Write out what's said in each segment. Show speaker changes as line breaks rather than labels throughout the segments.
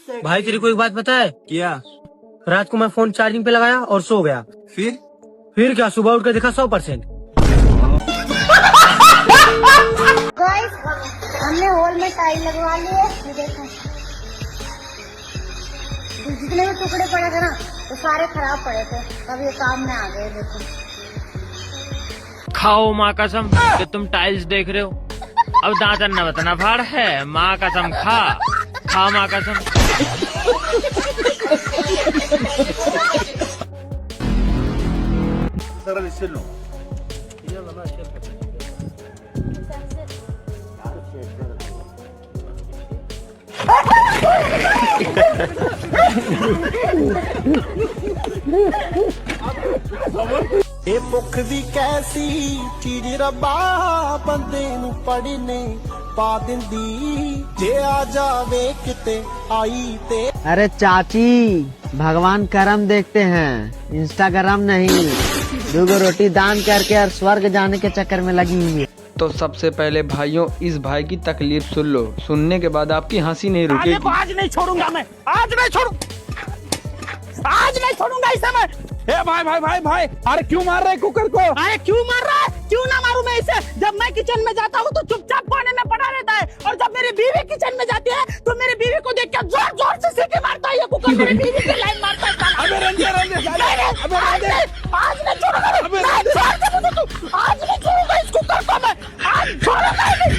भाई तेरी को एक बात पता है?
क्या?
रात को मैं फोन चार्जिंग पे लगाया और सो गया। फिर क्या, सुबह उठ कर देखा 100%।
गाइस, हमने हॉल में टाइल लगवा ली है। ये देखो, जितने भी टुकड़े पड़े थे ना वो सारे खराब पड़े थे, अब ये काम में आ गए। देखो,
खाओ माँ कसम कि तुम टाइल्स देख रहे हो। अब दांतन न बताना फाड़ है, माँ कसम खा माँ कसम।
ਇਹ ਭੁੱਖ ਵੀ ਕੈਸੀ ਚੀਜ਼ ਰੱਬਾ ਬੰਦੇ ਨੂੰ ਪੜਨੇ ਪਾ ਦਿੰਦੀ ਜੇ ਆ ਜਾਵੇ ਕਿਤੇ ਆਈ ਤੇ।
अरे चाची, भगवान करम देखते हैं, इंस्टाग्राम नहीं। दूगो रोटी दान करके और स्वर्ग जाने के चक्कर में लगी हुई है।
तो सबसे पहले भाइयों इस भाई की तकलीफ सुन लो, सुनने के बाद आपकी हंसी नहीं रुकेगी।
आज नहीं छोड़ूंगा मैं, आज नहीं छोड़ूंगा इसे मैं। ए भाई भाई भाई भाई, अरे क्यों मार रहे कुकर को? अरे क्यों मार रहा है? क्यों ना मारूं मैं इसे? जब मैं किचन में जाता हूँ तो चुपचाप कोने में पड़ा रहता है, और जब मेरी बीवी किचन में जाती है तो मेरी बीवी को देख के जोर जोर से सीटी मारता है ये कुकर। मेरी बीवी पे लाइन मारता है। अबे रंजे आज नहीं छोड़ूंगा, आज नहीं छोड़ूंगा इस कुकर को मैं, आज छोड़ूंगा नहीं।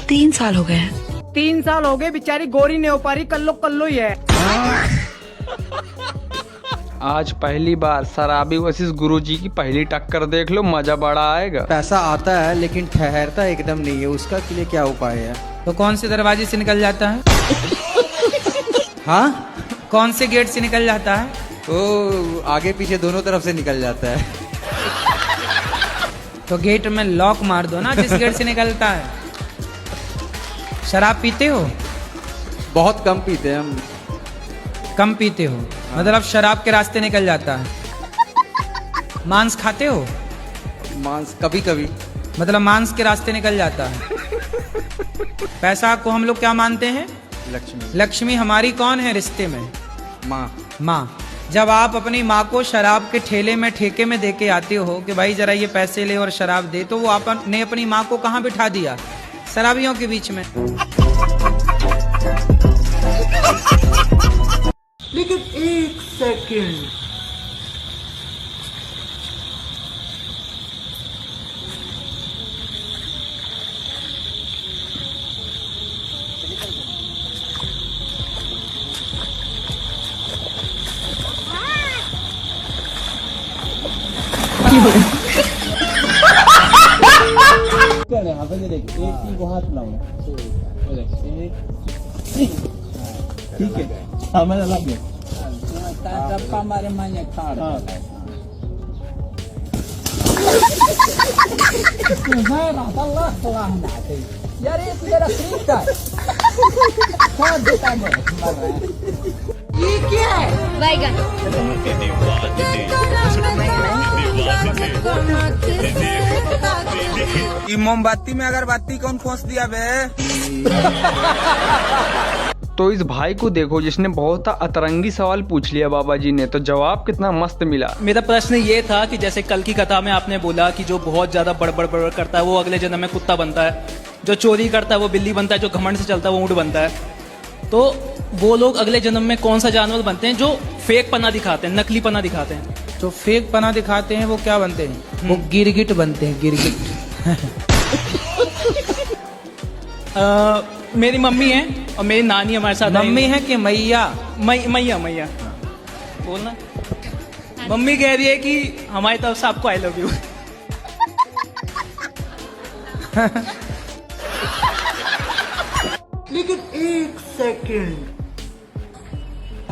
3 साल हो गए हैं।
3 साल हो गए, बेचारी गोरी नहीं हो पा रही, कल्लो ही है।
आज पहली बार शराबी वशिष्ठ गुरुजी की पहली टक्कर देख लो, मजा बड़ा आएगा।
पैसा आता है लेकिन ठहरता एकदम नहीं है, उसका के लिए क्या उपाय है?
तो कौन से दरवाजे से निकल जाता है?
हाँ,
कौन से गेट से निकल जाता है?
तो आगे पीछे दोनों तरफ से निकल जाता है।
तो गेट में लॉक मार दो ना, जिस गेट से निकलता है। शराब पीते हो?
बहुत कम पीते हैं हम।
कम पीते हो मतलब शराब के रास्ते निकल जाता है। मांस खाते हो?
मांस कभी कभी,
मतलब मांस के रास्ते निकल जाता है। पैसा को हम लोग क्या मानते हैं?
लक्ष्मी।
लक्ष्मी हमारी कौन है रिश्ते में?
माँ।
माँ। जब आप अपनी माँ को शराब के ठेले में ठेके में दे के आते हो कि भाई जरा ये पैसे ले और शराब दे, तो वो आपने अपनी माँ को कहाँ बिठा दिया? शराबियों के बीच में।
लेकिन एक सेकंड, ठीक है, हमें लग गया। हमारे मायने खा रहा है। यार ये जरा फ्रीक है। ये क्या है?
बैगन।
मोमबत्ती में अगरबत्ती कौन खोस दिया बे?
तो इस भाई को देखो जिसने बहुत अतरंगी सवाल पूछ लिया बाबा जी ने, तो जवाब कितना मस्त मिला।
मेरा प्रश्न ये था कि जैसे कल की कथा में आपने बोला कि जो बहुत ज्यादा बड़बड़ करता है वो अगले जन्म में कुत्ता बनता है, जो चोरी करता है वो बिल्ली बनता है, जो घमंड से चलता है वो ऊंट बनता है। तो वो लोग अगले जन्म में कौन सा जानवर बनते हैं जो फेक पना दिखाते हैं, नकली पना दिखाते हैं?
जो फेक पना दिखाते हैं वो क्या बनते हैं? वो गिरगिट बनते हैं, गिरगिट।
मेरी मम्मी है और मेरी नानी हमारे साथ।
मम्मी है कि मैया?
मैया बोलना। मम्मी कह रही है कि हमारी तरफ से आपको आई लव यू।
लेकिन एक सेकंड,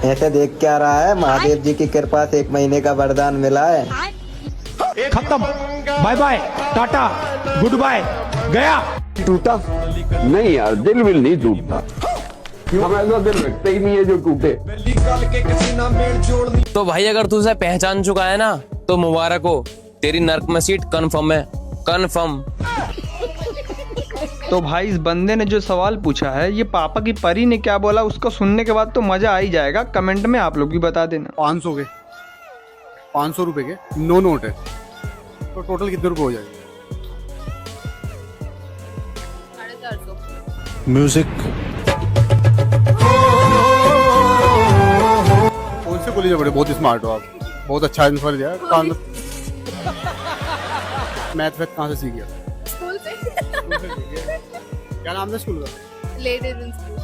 ऐसे देख क्या रहा है? महादेव जी की कृपा से 1 महीने का वरदान मिला है।
खत्म, bye bye, tata, goodbye, गया।
टूटा नहीं यार, दिल विल नहीं टूटता। हम ऐसा दिल रखते ही नहीं है जो टूटे।
तो भाई अगर तू उसे पहचान चुका है ना तो मुबारक हो, तेरी नर्क में सीट कन्फर्म है, कन्फर्म।
तो भाई इस बंदे ने जो सवाल पूछा है, ये पापा की परी ने क्या बोला, उसको सुनने के बाद तो मजा आ ही जाएगा। कमेंट में आप लोग भी बता देना।
500 के 500 रुपए के 9 नोट है, तो टोटल कितने रुपए हो जाएगा? म्यूजिक कौन से कॉलेज पढ़े? बहुत स्मार्ट हो आप, बहुत अच्छा आंसर दिया। मैथ कहाँ से सीख गया?
स्कूल से।
क्या नाम था स्कूल का?
Lady Irwin school.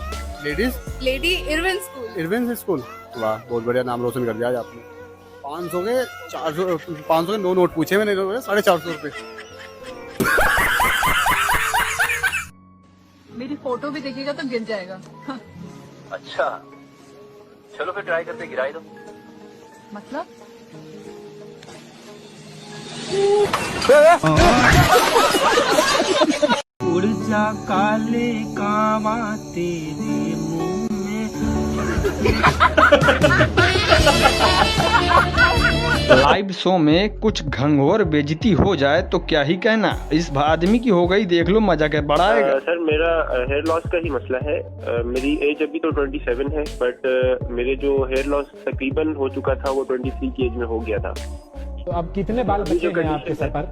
Lady Irwin school.
Irwin school, वाह बहुत बढ़िया नाम रोशन कर दिया आज आपने। 500 के 9 नोट पूछे मैंने, 450 रुपए।
मेरी फोटो भी देखिएगा तो गिर जाएगा।
अच्छा चलो फिर ट्राई करके गिराई दो।
मतलब
उड़ जा काले कावा तेरे मुंह में।
लाइव शो में कुछ घंघोर बेइज्जती हो जाए तो क्या ही कहना। इस आदमी की हो गई, देख लो मजा क्या बढ़ाएगा।
सर मेरा हेयर लॉस का ही मसला है। मेरी एज अभी तो 27 है, बट मेरे जो हेयर लॉस तकरीबन हो चुका था वो 23 की एज में हो गया था।
तो अब कितने बाल बचे हैं आपके सर पर?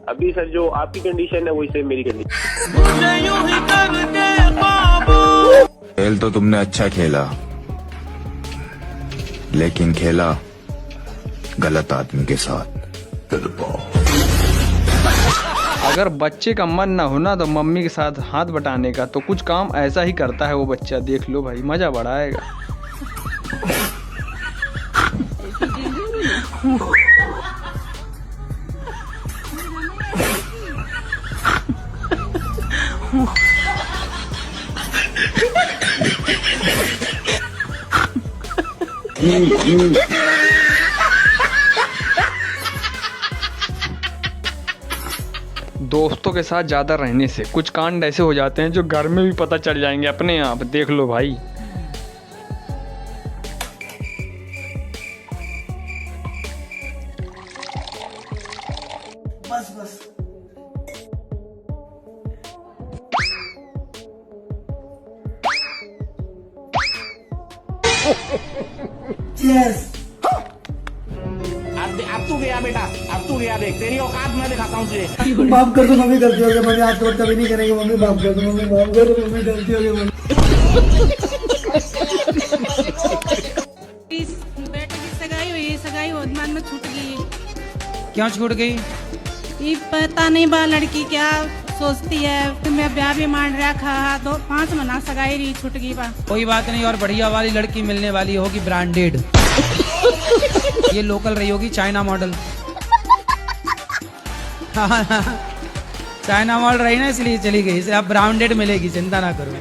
अभी सर जो आपकी कंडीशन है वही सेम मेरी कंडीशन।
खेल तो तुमने अच्छा खेला, लेकिन खेला गलत आदमी के साथ।
अगर बच्चे का मन ना होना तो मम्मी के साथ हाथ बटाने का, तो कुछ काम ऐसा ही करता है वो बच्चा। देख लो भाई, मजा बढ़ाएगा। दोस्तों के साथ ज्यादा रहने से कुछ कांड ऐसे हो जाते हैं जो घर में भी पता चल जाएंगे अपने आप। देख लो भाई।
बस बस अब तू गया बेटा, अब तू गया। देख तेरी औकात मैं दिखाता हूँ तुझे।
माफ कर दो मम्मी, गलती हो गई मम्मी, आज तो कभी नहीं करेंगे मम्मी, माफ कर दो मम्मी, माफ कर दो मम्मी, गलती हो गई मम्मी।
बेटे की सगाई हुई, सगाई होने में छूट गई।
क्यों छूट गई?
ये पता नहीं बा लड़की क्या सोचती है। फिर मैं ब्याह भी मान रखा, 5 महीना सगाई रही, छूट गई बा।
कोई बात नहीं, और बढ़िया वाली लड़की मिलने वाली होगी, ब्रांडेड। ये लोकल रही होगी, चाइना मॉडल। चाइना मॉडल रही ना, इसलिए चली गई। इसे अब ब्रांडेड मिलेगी, चिंता ना करो।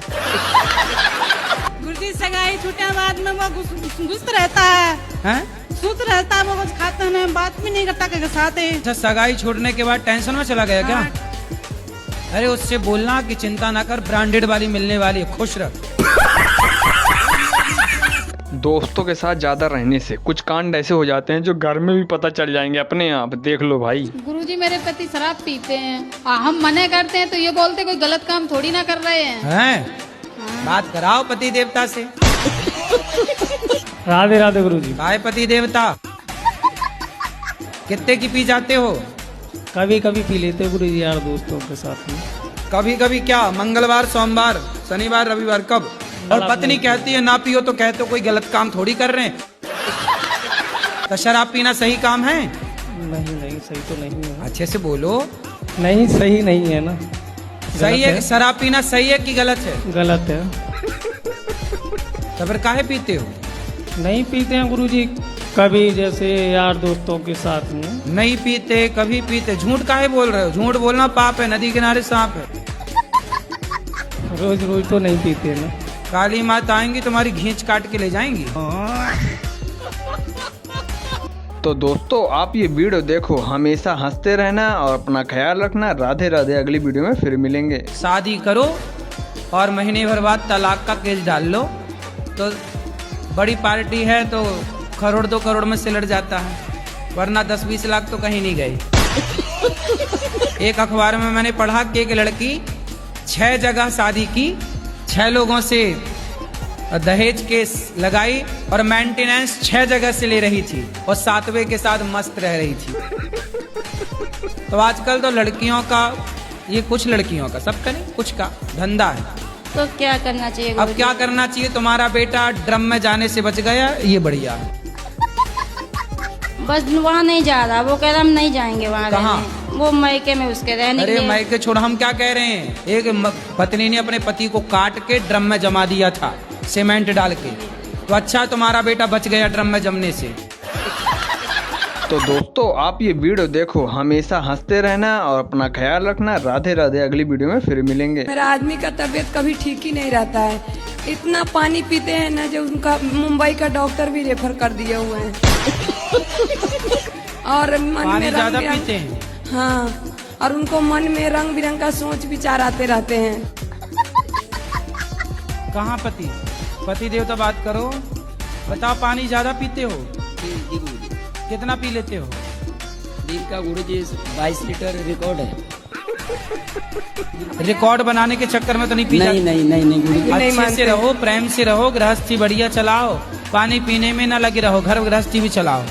गुरुजी सगाई छूटे बाद में वो गुस्त रहता है, सुस्त रहता है, वो कुछ खाता नहीं, बात भी नहीं करता के साथ।
अच्छा, सगाई छूटने के बाद टेंशन में चला गया क्या? अरे उससे बोलना कि चिंता ना कर, ब्रांडेड वाली मिलने वाली है, खुश रह।
दोस्तों के साथ ज्यादा रहने से कुछ कांड ऐसे हो जाते हैं जो घर में भी पता चल जाएंगे अपने आप। देख लो भाई।
गुरुजी मेरे पति शराब पीते हैं, हम मना करते हैं तो ये बोलते कोई गलत काम थोड़ी ना कर रहे हैं।
बात कराओ पति देवता से।
राधे राधे गुरुजी।
हाय पति देवता, कितने की पी जाते हो?
कभी कभी पी लेते गुरुजी यार दोस्तों के साथ में।
कभी कभी क्या? मंगलवार, सोमवार, शनिवार, रविवार, कब? और पत्नी कहती है ना पियो तो कहते हो कोई गलत काम थोड़ी कर रहे हैं। तो शराब पीना सही काम है?
नहीं सही तो नहीं है।
अच्छे से बोलो।
नहीं सही नहीं है ना।
सही है? शराब पीना सही है कि गलत है?
गलत है।
तो फिर काहे पीते हो?
नहीं पीते हैं गुरुजी, कभी जैसे यार दोस्तों के साथ में।
नहीं पीते, कभी पीते। झूठ काहे बोल रहे हो? झूठ बोलना पाप है, नदी किनारे सांप है।
रोज रोज तो नहीं पीते ना।
काली माता आएंगी तुम्हारी घींच काट के ले जाएंगी।
तो दोस्तों आप ये वीडियो देखो, हमेशा हंसते रहना और अपना ख्याल रखना। राधे राधे। अगली वीडियो में फिर मिलेंगे।
शादी करो, और महीने भर बाद तलाक का केस डाल लो, तो बड़ी पार्टी है तो करोड़ 2 करोड़ में सिलट जाता है, वरना 10-20 लाख तो कहीं नहीं गए। एक अखबार में मैंने पढ़ा कि एक लड़की 6 जगह शादी की, 6 लोगों से दहेज केस लगाई और मेंटेनेंस 6 जगह से ले रही थी और 7वें के साथ मस्त रह रही थी। तो आजकल तो लड़कियों का, ये कुछ लड़कियों का, सबका नहीं, कुछ का धंधा है।
तो क्या करना चाहिए?
अब क्या करना चाहिए? तुम्हारा बेटा ड्रम में जाने से बच गया, ये बढ़िया है।
बस वहाँ नहीं जा रहा, वो कह रहा हम नहीं जाएंगे वहाँ।
कहाँ?
वो मायके में उसके रहने।
अरे मायके छोड़, हम क्या कह रहे हैं, एक पत्नी ने अपने पति को काट के ड्रम में जमा दिया था सीमेंट डाल के, तो अच्छा तुम्हारा बेटा बच गया ड्रम में जमने से।
तो दोस्तों आप ये वीडियो देखो, हमेशा हंसते रहना और अपना ख्याल रखना। राधे राधे, अगली वीडियो में फिर मिलेंगे।
मेरा आदमी का तबीयत कभी ठीक ही नहीं रहता है, इतना पानी पीते हैं ना, जो उनका मुंबई का डॉक्टर भी रेफर कर दिए हुए हैं। और मन में
ज्यादा पीते हैं।
हाँ, और उनको मन में रंग बिरंग का सोच विचार आते रहते हैं।
कहाँ पति देवता बात करो, बताओ पानी ज्यादा पीते हो? कितना पी लेते हो?
दिन का गुरुजी 22 लीटर रिकॉर्ड है।
रिकॉर्ड बनाने के चक्कर में तो नहीं पी
नहीं, नहीं, नहीं, नहीं, गुरुजी।
अच्छे से रहो, प्रेम से रहो, गृहस्थी बढ़िया चलाओ, पानी पीने में ना लगे रहो, घर गृहस्थी भी चलाओ।